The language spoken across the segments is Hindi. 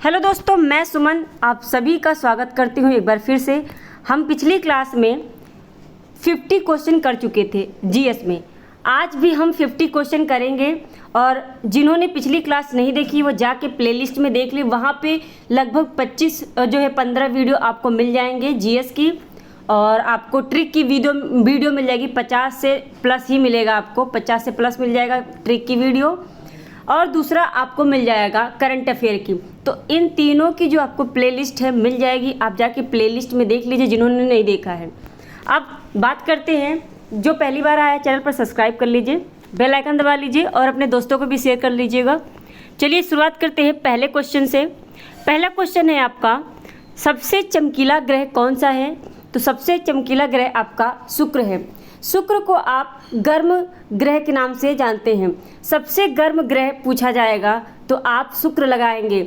हेलो दोस्तों, मैं सुमन आप सभी का स्वागत करती हूँ एक बार फिर से। हम पिछली क्लास में 50 क्वेश्चन कर चुके थे जीएस में। आज भी हम 50 क्वेश्चन करेंगे और जिन्होंने पिछली क्लास नहीं देखी वो जाके प्लेलिस्ट में देख ले। वहाँ पे लगभग 15 वीडियो आपको मिल जाएंगे जीएस की, और आपको ट्रिक की वीडियो मिल जाएगी। 50 से प्लस ही मिलेगा, आपको 50 से प्लस मिल जाएगा ट्रिक की वीडियो, और दूसरा आपको मिल जाएगा करंट अफेयर की। तो इन तीनों की जो आपको प्लेलिस्ट है मिल जाएगी, आप जाके प्लेलिस्ट में देख लीजिए जिन्होंने नहीं देखा है। अब बात करते हैं, जो पहली बार आया चैनल पर सब्सक्राइब कर लीजिए, बेल आइकन दबा लीजिए और अपने दोस्तों को भी शेयर कर लीजिएगा। चलिए शुरुआत करते हैं पहले क्वेश्चन से। पहला क्वेश्चन है आपका, सबसे चमकीला ग्रह कौन सा है? तो सबसे चमकीला ग्रह आपका शुक्र है। शुक्र को आप गर्म ग्रह के नाम से जानते हैं। सबसे गर्म ग्रह पूछा जाएगा तो आप शुक्र लगाएंगे,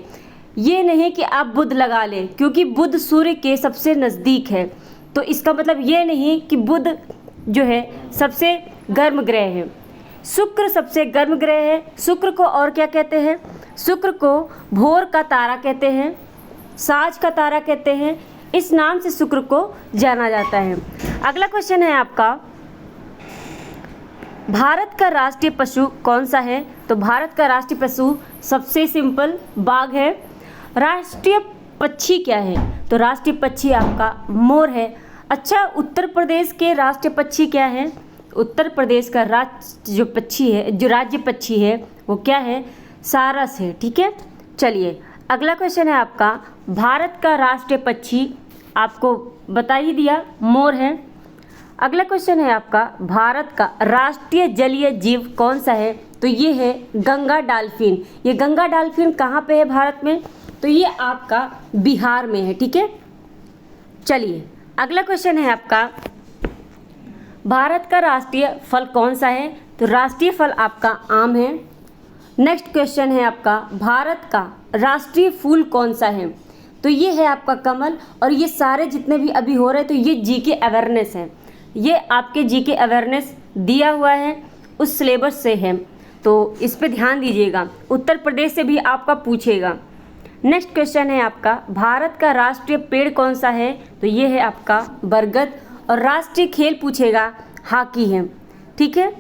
ये नहीं कि आप बुध लगा लें, क्योंकि बुध सूर्य के सबसे नज़दीक है। तो इसका मतलब ये नहीं कि बुध जो है सबसे गर्म ग्रह है। शुक्र सबसे गर्म ग्रह है। शुक्र को और क्या कहते हैं? शुक्र को भोर का तारा कहते हैं, साज का तारा कहते हैं। इस नाम से शुक्र को जाना जाता है। अगला क्वेश्चन है आपका, भारत का राष्ट्रीय पशु कौन सा है? तो भारत का राष्ट्रीय पशु सबसे सिंपल बाघ है। राष्ट्रीय पक्षी क्या है? तो राष्ट्रीय पक्षी आपका मोर है। अच्छा, उत्तर प्रदेश के राष्ट्रीय पक्षी क्या है? उत्तर प्रदेश का राज्य पक्षी है वो क्या है? सारस है। ठीक है, चलिए अगला क्वेश्चन है आपका, भारत का राष्ट्रीय पक्षी आपको बता ही दिया, मोर है। अगला क्वेश्चन है आपका, भारत का राष्ट्रीय जलीय जीव कौन सा है? तो ये है गंगा डॉल्फिन। ये गंगा डॉल्फिन कहाँ पे है भारत में? तो ये आपका बिहार में है। ठीक है, चलिए अगला क्वेश्चन है आपका, भारत का राष्ट्रीय फल कौन सा है? तो राष्ट्रीय फल आपका आम है। नेक्स्ट क्वेश्चन है आपका, भारत का राष्ट्रीय फूल कौन सा है? तो ये है आपका कमल। और ये सारे जितने भी अभी हो रहे हैं तो ये जीके अवेयरनेस है, ये आपके जीके अवेयरनेस दिया हुआ है, उस सिलेबस से है, तो इस पे ध्यान दीजिएगा। उत्तर प्रदेश से भी आपका पूछेगा। नेक्स्ट क्वेश्चन है आपका, भारत का राष्ट्रीय पेड़ कौन सा है? तो ये है आपका बरगद। और राष्ट्रीय खेल पूछेगा, हॉकी है। ठीक है,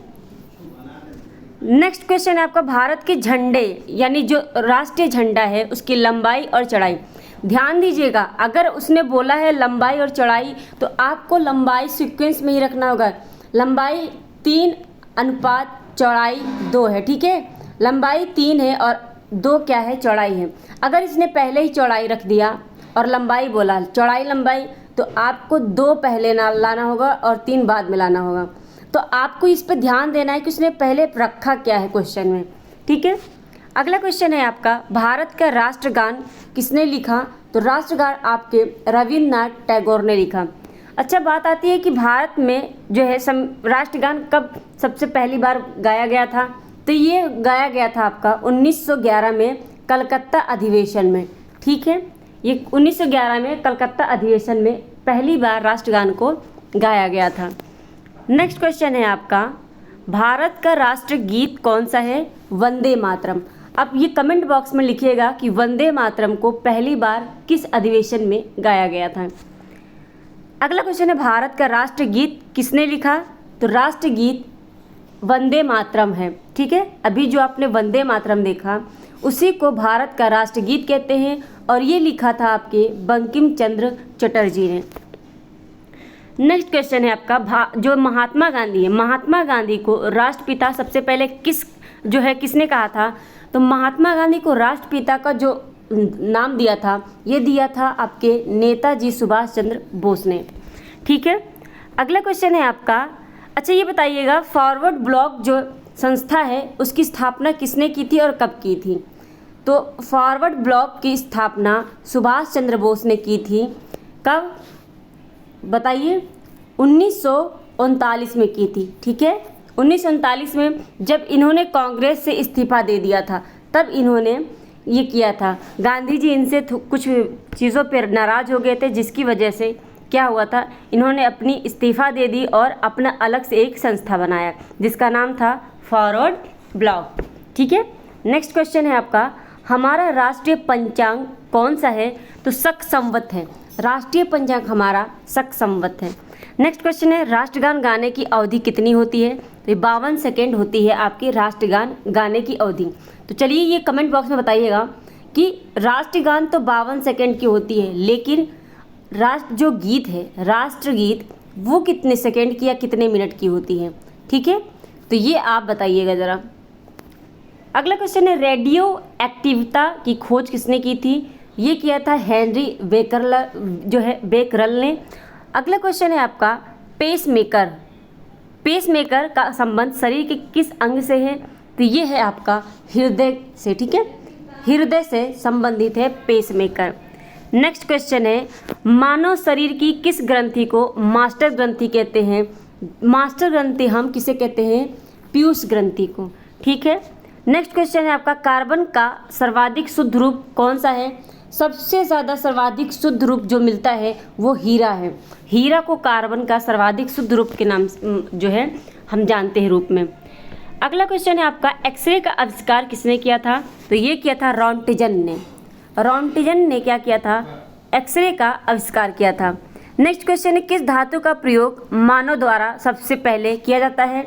नेक्स्ट क्वेश्चन है आपका, भारत के झंडे यानी जो राष्ट्रीय झंडा है उसकी लंबाई और चौड़ाई। ध्यान दीजिएगा, अगर उसने बोला है लंबाई और चौड़ाई तो आपको लंबाई सीक्वेंस में ही रखना होगा। लंबाई 3 अनुपात चौड़ाई 2 है। ठीक है, लंबाई 3 है और 2 क्या है? चौड़ाई है। अगर इसने पहले ही चौड़ाई रख दिया और लंबाई बोला, चौड़ाई लंबाई, तो आपको 2 पहले ना लाना होगा और 3 बाद में लाना होगा। तो आपको इस पर ध्यान देना है कि उसने पहले रखा क्या है क्वेश्चन में। ठीक है, अगला क्वेश्चन है आपका, भारत का राष्ट्रगान किसने लिखा? तो राष्ट्रगान आपके रविन्द्रनाथ टैगोर ने लिखा। अच्छा, बात आती है कि भारत में जो है राष्ट्रगान कब सबसे पहली बार गाया गया था? तो ये गाया गया था आपका 1911 में कलकत्ता अधिवेशन में। ठीक है, ये 1911 में कलकत्ता अधिवेशन में पहली बार राष्ट्रगान को गाया गया था। नेक्स्ट क्वेश्चन है आपका, भारत का राष्ट्रगीत कौन सा है? वंदे मातरम। अब ये कमेंट बॉक्स में लिखिएगा कि वंदे मातरम को पहली बार किस अधिवेशन में गाया गया था। अगला क्वेश्चन है, भारत का राष्ट्रगीत किसने लिखा? तो राष्ट्रगीत वंदे मातरम है। ठीक है, अभी जो आपने वंदे मातरम देखा उसी को भारत का राष्ट्रगीत कहते हैं, और ये लिखा था आपके बंकिम चंद्र चटर्जी ने। नेक्स्ट क्वेश्चन है आपका, जो महात्मा गांधी है, महात्मा गांधी को राष्ट्रपिता सबसे पहले किसने कहा था? तो महात्मा गांधी को राष्ट्रपिता का जो नाम दिया था, ये दिया था आपके नेताजी सुभाष चंद्र बोस ने। ठीक है, अगला क्वेश्चन है आपका, अच्छा ये बताइएगा, फॉरवर्ड ब्लॉक जो संस्था है उसकी स्थापना किसने की थी और कब की थी? तो फॉरवर्ड ब्लॉक की स्थापना सुभाष चंद्र बोस ने की थी। कब बताइए? 1939 में की थी। ठीक है, 1939 में जब इन्होंने कांग्रेस से इस्तीफा दे दिया था तब इन्होंने ये किया था। गांधी जी इनसे कुछ चीज़ों पर नाराज़ हो गए थे, जिसकी वजह से क्या हुआ था, इन्होंने अपनी इस्तीफा दे दी और अपना अलग से एक संस्था बनाया जिसका नाम था फॉरवर्ड ब्लॉक। ठीक है, नेक्स्ट क्वेश्चन है आपका, हमारा राष्ट्रीय पंचांग कौन सा है? तो शक संवत है। राष्ट्रीय पंचांग हमारा शक संवत है। नेक्स्ट क्वेश्चन है, राष्ट्रगान गाने की अवधि कितनी होती है? तो 52 सेकेंड होती है आपकी राष्ट्रगान गाने की अवधि। तो चलिए ये कमेंट बॉक्स में बताइएगा कि राष्ट्रगान तो 52 सेकेंड की होती है, लेकिन जो गीत है, राष्ट्रगीत, वो कितने सेकेंड की या कितने मिनट की होती है? ठीक है, तो ये आप बताइएगा ज़रा। अगला क्वेश्चन है, रेडियो एक्टिविता की खोज किसने की थी? ये किया था हेनरी बेकरल ने। अगला क्वेश्चन है आपका, पेसमेकर का संबंध शरीर के किस अंग से है? तो ये है आपका हृदय से। ठीक है, हृदय से संबंधित है पेसमेकर। नेक्स्ट क्वेश्चन है, मानव शरीर की किस ग्रंथि को मास्टर ग्रंथि कहते हैं? मास्टर ग्रंथि हम किसे कहते हैं? पीयूष ग्रंथि को। ठीक है, नेक्स्ट क्वेश्चन है आपका, कार्बन का सर्वाधिक शुद्ध रूप कौन सा है? सबसे ज़्यादा सर्वाधिक शुद्ध रूप जो मिलता है वो हीरा है। हीरा को कार्बन का सर्वाधिक शुद्ध रूप के नाम जो है हम जानते हैं रूप में। अगला क्वेश्चन है आपका, एक्सरे का आविष्कार किसने किया था? तो ये किया था रॉन्टिजन ने। रॉन्टिजन ने क्या किया था? एक्सरे का आविष्कार किया था। नेक्स्ट क्वेश्चन है, किस धातु का प्रयोग मानव द्वारा सबसे पहले किया जाता है?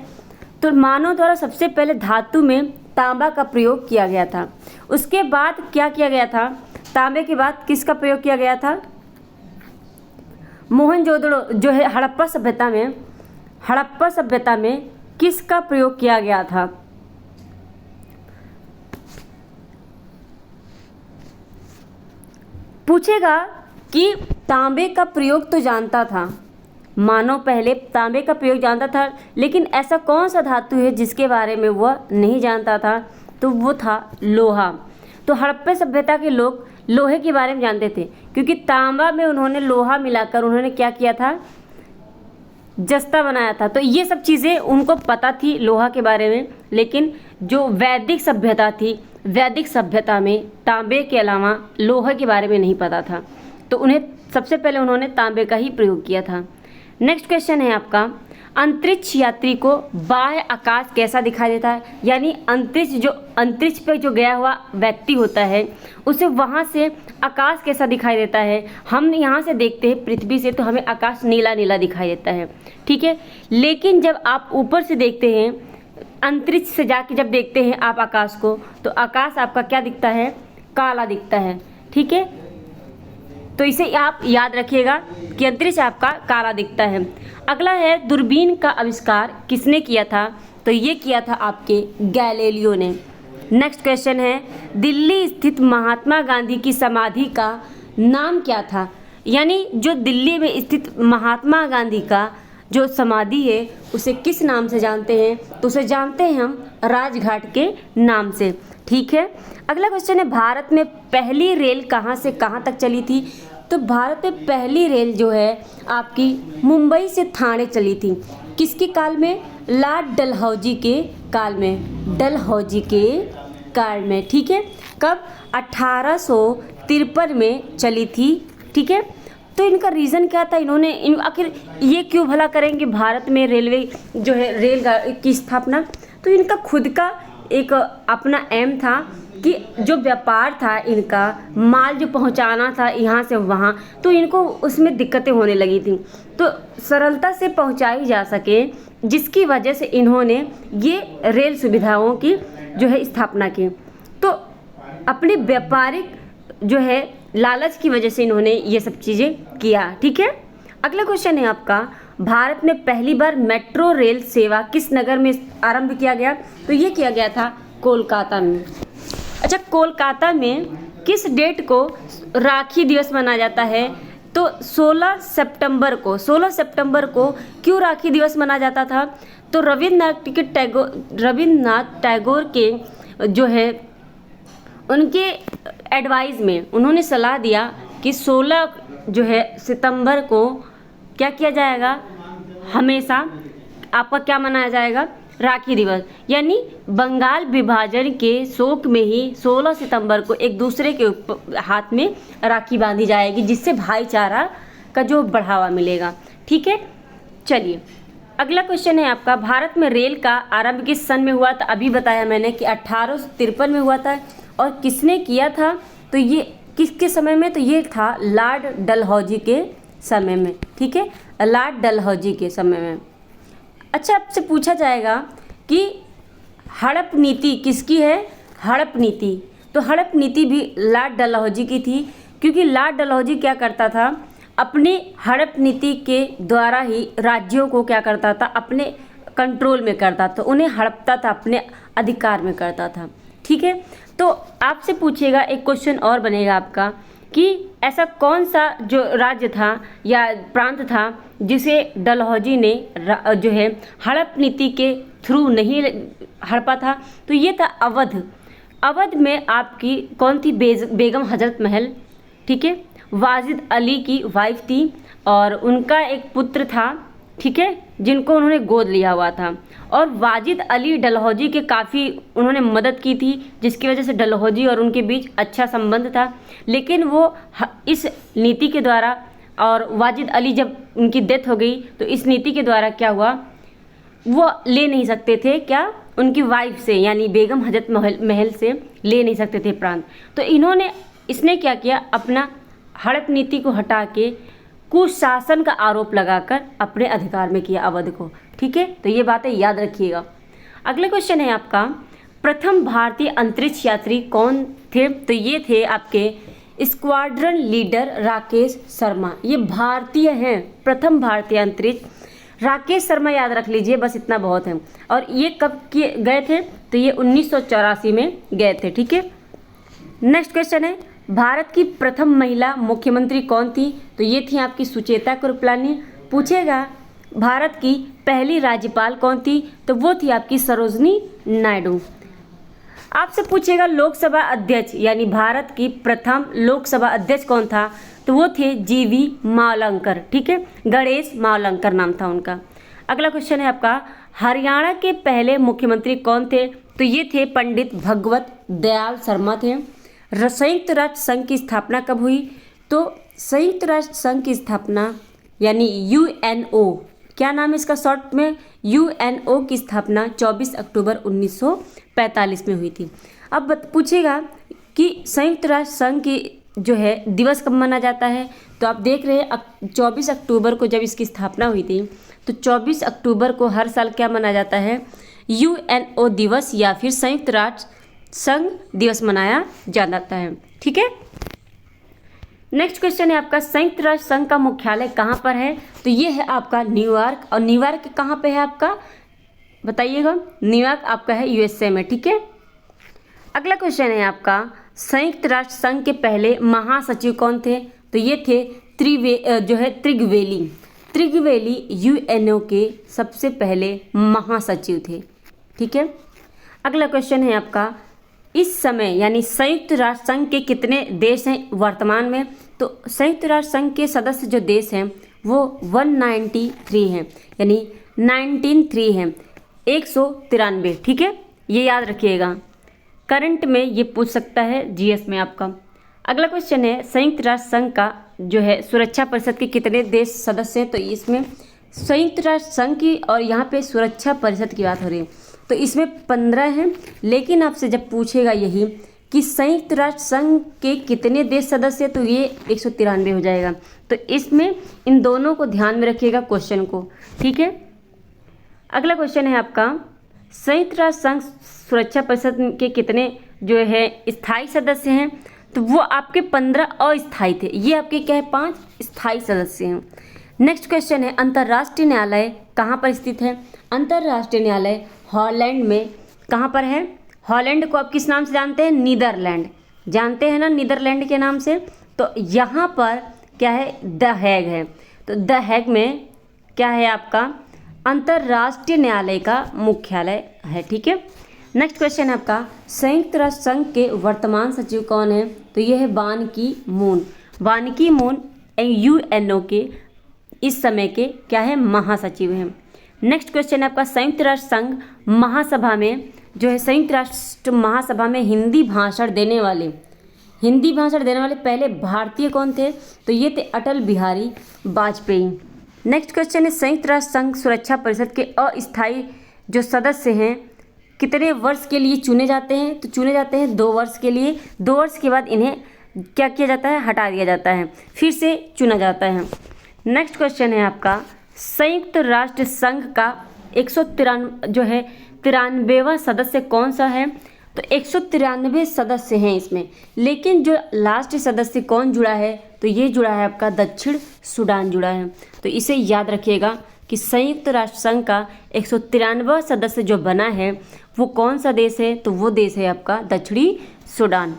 तो मानव द्वारा सबसे पहले धातु में तांबा का प्रयोग किया गया था। उसके बाद क्या किया गया था? तांबे के बाद किसका प्रयोग किया गया था? मोहनजोदड़ो जो है हड़प्पा सभ्यता में किसका प्रयोग किया गया था? पूछेगा कि तांबे का प्रयोग तो जानता था मानव, पहले तांबे का प्रयोग जानता था, लेकिन ऐसा कौन सा धातु है जिसके बारे में वह नहीं जानता था? तो वो था लोहा। तो हड़प्पा सभ्यता के लोग लोहे के बारे में जानते थे, क्योंकि तांबा में उन्होंने लोहा मिलाकर उन्होंने क्या किया था? जस्ता बनाया था। तो ये सब चीज़ें उनको पता थी लोहा के बारे में, लेकिन जो वैदिक सभ्यता थी, वैदिक सभ्यता में तांबे के अलावा लोहे के बारे में नहीं पता था, तो उन्हें सबसे पहले उन्होंने तांबे का ही प्रयोग किया था। नेक्स्ट क्वेश्चन है आपका, अंतरिक्ष यात्री को बाह्य आकाश कैसा दिखाई देता है? यानी अंतरिक्ष पे जो गया हुआ व्यक्ति होता है उसे वहाँ से आकाश कैसा दिखाई देता है? हम यहाँ से देखते हैं पृथ्वी से तो हमें आकाश नीला नीला दिखाई देता है। ठीक है, लेकिन जब आप ऊपर से देखते हैं, अंतरिक्ष से जाके जब देखते हैं आप आकाश को, तो आकाश आपका क्या दिखता है? काला दिखता है। ठीक है, तो इसे आप याद रखिएगा कि अंतरिक्ष आपका काला दिखता है। अगला है, दूरबीन का आविष्कार किसने किया था? तो ये किया था आपके गैलीलियो ने। नेक्स्ट क्वेश्चन है, दिल्ली स्थित महात्मा गांधी की समाधि का नाम क्या था? यानी जो दिल्ली में स्थित महात्मा गांधी का जो समाधि है उसे किस नाम से जानते हैं? तो उसे जानते हैं हम राजघाट के नाम से। ठीक है, अगला क्वेश्चन है, भारत में पहली रेल कहाँ से कहाँ तक चली थी? तो भारत में पहली रेल जो है आपकी मुंबई से ठाणे चली थी। किसके काल में? लॉर्ड डलहौजी के काल में। डलहौजी के काल में। ठीक है, कब? 1853 में चली थी। ठीक है, तो इनका रीज़न क्या था? इन्होंने आखिर ये क्यों भला करेंगे भारत में रेलवे जो है रेल की स्थापना? तो इनका खुद का एक अपना एम था कि जो व्यापार था इनका, माल जो पहुंचाना था यहाँ से वहाँ, तो इनको उसमें दिक्कतें होने लगी थी, तो सरलता से पहुंचाई जा सके, जिसकी वजह से इन्होंने ये रेल सुविधाओं की जो है स्थापना की। तो अपने व्यापारिक जो है लालच की वजह से इन्होंने ये सब चीज़ें किया। ठीक है, अगला क्वेश्चन है आपका, भारत में पहली बार मेट्रो रेल सेवा किस नगर में आरंभ किया गया? तो ये किया गया था कोलकाता में। अच्छा, कोलकाता में किस डेट को राखी दिवस मनाया जाता है? तो 16 सितंबर को। 16 सितंबर को क्यों राखी दिवस मनाया जाता था? तो रविन्द्रनाथ टैगोर के जो है उनके एडवाइस में उन्होंने सलाह दिया कि 16 जो है सितंबर को क्या किया जाएगा? हमेशा आपका क्या मनाया जाएगा? राखी दिवस। यानी बंगाल विभाजन के शोक में ही 16 सितंबर को एक दूसरे के हाथ में राखी बांधी जाएगी, जिससे भाईचारा का जो बढ़ावा मिलेगा। ठीक है, चलिए अगला क्वेश्चन है आपका, भारत में रेल का आरंभ किस सन में हुआ था? अभी बताया मैंने कि 1853 में हुआ था। और किसने किया था, तो ये किसके समय में, तो ये था लॉर्ड डलहौजी के समय में, ठीक है, लॉर्ड डलहौजी के समय में। अच्छा, आपसे पूछा जाएगा कि हड़प नीति किसकी है, हड़प नीति, तो हड़प नीति भी लॉर्ड डलहौजी की थी, क्योंकि लॉर्ड डलहौजी क्या करता था, अपनी हड़प नीति के द्वारा ही राज्यों को क्या करता था, अपने कंट्रोल में करता था, उन्हें हड़पता था, अपने अधिकार में करता था, ठीक है। तो आपसे पूछेगा, एक क्वेश्चन और बनेगा आपका कि ऐसा कौन सा जो राज्य था या प्रांत था जिसे डलहौजी ने जो है हड़प नीति के थ्रू नहीं हड़पा था, तो ये था अवध। अवध में आपकी कौन थी, बेगम हजरत महल, ठीक है, वाजिद अली की वाइफ थी और उनका एक पुत्र था, ठीक है, जिनको उन्होंने गोद लिया हुआ था। और वाजिद अली डलहौजी के काफ़ी उन्होंने मदद की थी, जिसकी वजह से डलहौजी और उनके बीच अच्छा संबंध था। लेकिन वो इस नीति के द्वारा, और वाजिद अली जब उनकी डेथ हो गई तो इस नीति के द्वारा क्या हुआ, वो ले नहीं सकते थे क्या, उनकी वाइफ से यानी बेगम हजरत महल से ले नहीं सकते थे प्रांत। तो इसने क्या किया, अपना हड़प नीति को हटा के कुशासन का आरोप लगाकर अपने अधिकार में किया अवध को, ठीक है। तो ये बातें याद रखिएगा। अगला क्वेश्चन है आपका, प्रथम भारतीय अंतरिक्ष यात्री कौन थे, तो ये थे आपके स्क्वाड्रन लीडर राकेश शर्मा, ये भारतीय हैं, प्रथम भारतीय अंतरिक्ष राकेश शर्मा, याद रख लीजिए, बस इतना बहुत है। और ये कब किए गए थे, तो ये 1984 में गए थे, ठीक है। नेक्स्ट क्वेश्चन है, भारत की प्रथम महिला मुख्यमंत्री कौन थी, तो ये थी आपकी सुचेता कृपलानी। पूछेगा भारत की पहली राज्यपाल कौन थी, तो वो थी आपकी सरोजनी नायडू। आपसे पूछेगा लोकसभा अध्यक्ष यानी भारत की प्रथम लोकसभा अध्यक्ष कौन था, तो वो थे जीवी मावलंकर, ठीक है, गणेश मावलंकर नाम था उनका। अगला क्वेश्चन है आपका, हरियाणा के पहले मुख्यमंत्री कौन थे, तो ये थे पंडित भगवत दयाल शर्मा थे। संयुक्त राष्ट्र संघ की स्थापना कब हुई, तो संयुक्त राष्ट्र संघ की स्थापना यानी यूएनओ, क्या नाम है इसका शॉर्ट में, यूएनओ की स्थापना 24 अक्टूबर 1945 में हुई थी। अब पूछेगा कि संयुक्त राष्ट्र संघ की जो है दिवस कब मनाया जाता है, तो आप देख रहे हैं 24 अक्टूबर को जब इसकी स्थापना हुई थी, तो 24 अक्टूबर को हर साल क्या मनाया जाता है, यूएनओ दिवस या फिर संयुक्त राष्ट्र संघ दिवस मनाया जाता है, ठीक है। नेक्स्ट क्वेश्चन है आपका, संयुक्त राष्ट्र संघ का मुख्यालय कहाँ पर है, तो ये है आपका न्यूयॉर्क। और न्यूयॉर्क कहाँ पे है आपका, बताइएगा, न्यूयॉर्क आपका है यूएसए में, ठीक है। अगला क्वेश्चन है आपका, संयुक्त राष्ट्र संघ के पहले महासचिव कौन थे, तो ये थे त्रिगवेली। त्रिगवेली यूएनओ के सबसे पहले महासचिव थे, ठीक है। अगला क्वेश्चन है आपका, इस समय यानी संयुक्त राष्ट्र संघ के कितने देश हैं वर्तमान में, तो संयुक्त राष्ट्र संघ के सदस्य जो देश हैं वो 193 हैं, यानी 193 हैं, 193, ठीक है, ये याद रखिएगा, करंट में ये पूछ सकता है जीएस में आपका। अगला क्वेश्चन है, संयुक्त राष्ट्र संघ का जो है सुरक्षा परिषद के कितने देश सदस्य हैं, तो इसमें संयुक्त राष्ट्र संघ की और यहाँ पे सुरक्षा परिषद की बात हो रही है, तो इसमें 15 हैं। लेकिन आपसे जब पूछेगा यही कि संयुक्त राष्ट्र संघ के कितने देश सदस्य, तो ये 193 हो जाएगा। तो इसमें इन दोनों को ध्यान में रखिएगा क्वेश्चन को, ठीक है। अगला क्वेश्चन है आपका, संयुक्त राष्ट्र संघ सुरक्षा परिषद के कितने जो है स्थायी सदस्य हैं, तो वो आपके 15 अस्थायी थे, ये आपके क्या है 5 स्थायी सदस्य हैं। नेक्स्ट क्वेश्चन है, अंतर्राष्ट्रीय न्यायालय कहाँ पर स्थित है, अंतर्राष्ट्रीय न्यायालय हॉलैंड में कहाँ पर है, हॉलैंड को आप किस नाम से जानते हैं, नीदरलैंड, जानते हैं ना नीदरलैंड के नाम से। तो यहाँ पर क्या है, द हैग है, तो द हैग में क्या है आपका अंतर्राष्ट्रीय न्यायालय का मुख्यालय है, ठीक है। नेक्स्ट क्वेश्चन है आपका, संयुक्त राष्ट्र संघ के वर्तमान सचिव कौन है, तो ये है बान की मून। बान की मून यूएनओ के इस समय के क्या है महासचिव हैं। नेक्स्ट क्वेश्चन है आपका, संयुक्त राष्ट्र संघ महासभा में जो है संयुक्त राष्ट्र महासभा में हिंदी भाषण देने वाले पहले भारतीय कौन थे, तो ये थे अटल बिहारी वाजपेयी। नेक्स्ट क्वेश्चन है, संयुक्त राष्ट्र संघ सुरक्षा परिषद के अस्थायी जो सदस्य हैं कितने वर्ष के लिए चुने जाते हैं? तो चुने जाते हैं 2 वर्ष के लिए। 2 वर्ष के बाद इन्हें क्या किया जाता है? हटा दिया जाता है, फिर से चुना जाता है। नेक्स्ट क्वेश्चन है आपका, संयुक्त राष्ट्र संघ का 193वां सदस्य कौन सा है? तो 193 सदस्य हैं इसमें, लेकिन जो लास्ट सदस्य कौन जुड़ा है? तो ये जुड़ा है आपका दक्षिण सूडान जुड़ा है। तो इसे याद रखिएगा कि संयुक्त राष्ट्र संघ का 193वां सदस्य जो बना है वो कौन सा देश है? तो वो देश है आपका दक्षिणी सूडान।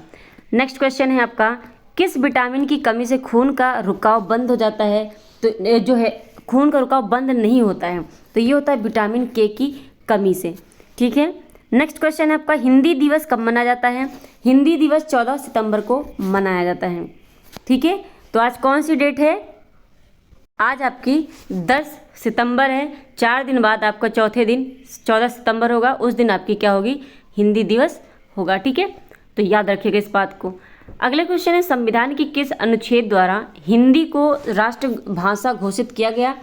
नेक्स्ट क्वेश्चन है आपका, किस विटामिन की कमी से खून का रुकाव बंद हो जाता है? तो जो है खून का रुकाव बंद नहीं होता है, तो ये होता है विटामिन के की कमी से। ठीक है। नेक्स्ट क्वेश्चन है आपका, हिंदी दिवस कब मनाया जाता है? हिंदी दिवस 14 सितंबर को मनाया जाता है। ठीक है। तो आज कौन सी डेट है? आज आपकी 10 सितंबर है। 4 दिन बाद आपका चौथे दिन 14 सितंबर होगा, उस दिन आपकी क्या होगी? हिंदी दिवस होगा। ठीक है। तो याद रखिएगा इस बात को। अगले क्वेश्चन है, संविधान की किस अनुच्छेद द्वारा हिंदी को राष्ट्रभाषा घोषित किया गया?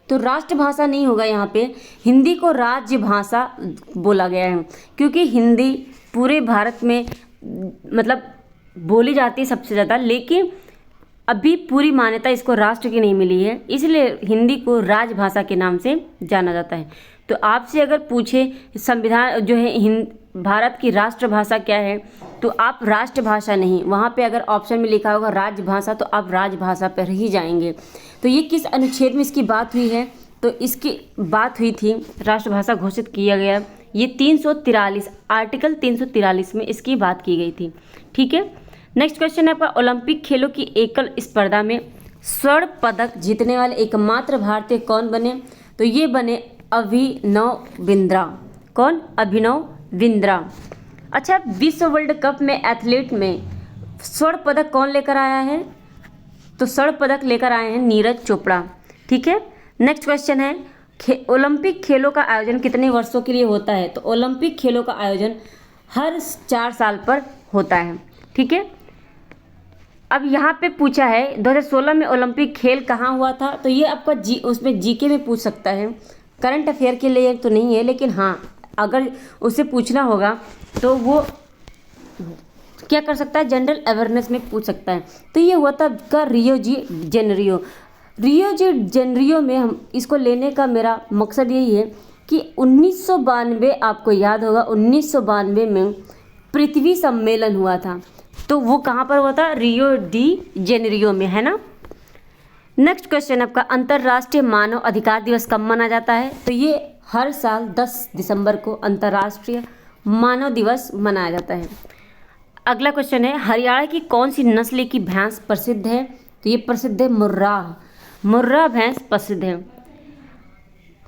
तो राष्ट्रभाषा नहीं होगा यहाँ पे, हिंदी को राज्य भाषा बोला गया है, क्योंकि हिंदी पूरे भारत में मतलब बोली जाती है सबसे ज़्यादा, लेकिन अभी पूरी मान्यता इसको राष्ट्र की नहीं मिली है, इसलिए हिंदी को राजभाषा के नाम से जाना जाता है। तो आपसे अगर पूछे संविधान जो है भारत की राष्ट्रभाषा क्या है, तो आप राष्ट्रभाषा नहीं, वहाँ पे अगर ऑप्शन में लिखा होगा राजभाषा तो आप राजभाषा पर ही जाएंगे। तो ये किस अनुच्छेद में इसकी बात हुई है? तो इसकी बात हुई थी, राष्ट्रभाषा घोषित किया गया, ये 343 आर्टिकल 343 में इसकी बात की गई थी। ठीक है। नेक्स्ट क्वेश्चन है आपका, ओलंपिक खेलों की एकल स्पर्धा में स्वर्ण पदक जीतने वाले एकमात्र भारतीय कौन बने? तो ये बने अभिनव बिंद्रा। कौन? अभिनव बिंद्रा। अच्छा, विश्व वर्ल्ड कप में एथलीट में स्वर्ण पदक कौन लेकर आया है? तो स्वर्ण पदक लेकर आए हैं नीरज चोपड़ा। ठीक है। नेक्स्ट क्वेश्चन है, ओलंपिक खेलों का आयोजन कितने वर्षों के लिए होता है? तो ओलंपिक खेलों का आयोजन हर 4 साल पर होता है। ठीक है। अब यहाँ पे पूछा है 2016 में ओलंपिक खेल कहाँ हुआ था? तो ये आपका उसमें जीके में पूछ सकता है, करंट अफेयर के लिए तो नहीं है, लेकिन हाँ अगर उसे पूछना होगा तो वो क्या कर सकता है, जनरल अवेयरनेस में पूछ सकता है। तो ये हुआ था का रियो डी जेनेरियो में। हम इसको लेने का मेरा मकसद यही है कि 1992 आपको याद होगा, 1992 में पृथ्वी सम्मेलन हुआ था, तो वो कहाँ पर हुआ था? रियो डी जेनेरियो में, है ना। नेक्स्ट क्वेश्चन आपका, अंतर्राष्ट्रीय मानव अधिकार दिवस कब मनाया जाता है? तो ये हर साल 10 दिसंबर को अंतर्राष्ट्रीय मानव दिवस मनाया जाता है। अगला क्वेश्चन है, हरियाणा की कौन सी नस्ल की भैंस प्रसिद्ध है? तो ये प्रसिद्ध है मुर्रा भैंस प्रसिद्ध है।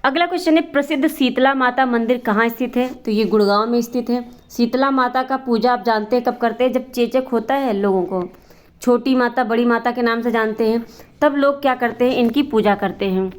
अगला क्वेश्चन है, प्रसिद्ध शीतला माता मंदिर कहाँ स्थित है? तो ये गुड़गांव में स्थित है। शीतला माता का पूजा आप जानते हैं कब करते हैं? जब चेचक होता है लोगों को, छोटी माता बड़ी माता के नाम से जानते हैं, तब लोग क्या करते हैं? इनकी पूजा करते हैं।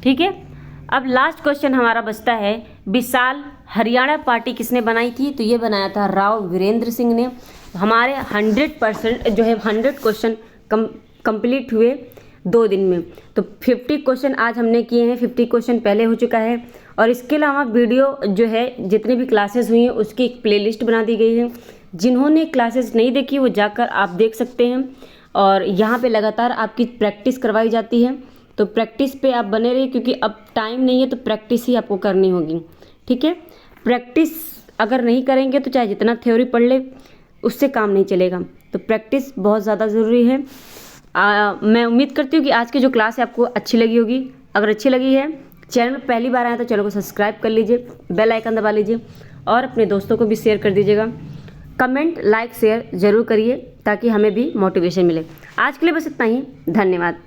ठीक है। अब लास्ट क्वेश्चन हमारा बचता है, विशाल हरियाणा पार्टी किसने बनाई थी? तो ये बनाया था राव वीरेंद्र सिंह ने। हमारे 100% जो है 100 क्वेश्चन कंप्लीट हुए 2 दिन में। तो 50 क्वेश्चन आज हमने किए हैं, 50 क्वेश्चन पहले हो चुका है। और इसके अलावा वीडियो जो है जितनी भी क्लासेस हुई हैं उसकी एक प्लेलिस्ट बना दी गई है, जिन्होंने क्लासेस नहीं देखी वो जाकर आप देख सकते हैं। और यहाँ पे लगातार आपकी प्रैक्टिस करवाई जाती है, तो प्रैक्टिस पे आप बने रहिए, क्योंकि अब टाइम नहीं है तो प्रैक्टिस ही आपको करनी होगी। ठीक है। प्रैक्टिस अगर नहीं करेंगे तो चाहे जितना थ्योरी पढ़ ले उससे काम नहीं चलेगा, तो प्रैक्टिस बहुत ज़्यादा ज़रूरी है। मैं उम्मीद करती हूँ कि आज की जो क्लास है आपको अच्छी लगी होगी। अगर अच्छी लगी है, चैनल पर पहली बार आए तो चैनल को सब्सक्राइब कर लीजिए, बेल आइकन दबा लीजिए और अपने दोस्तों को भी शेयर कर दीजिएगा। कमेंट लाइक शेयर ज़रूर करिए ताकि हमें भी मोटिवेशन मिले। आज के लिए बस इतना ही, धन्यवाद।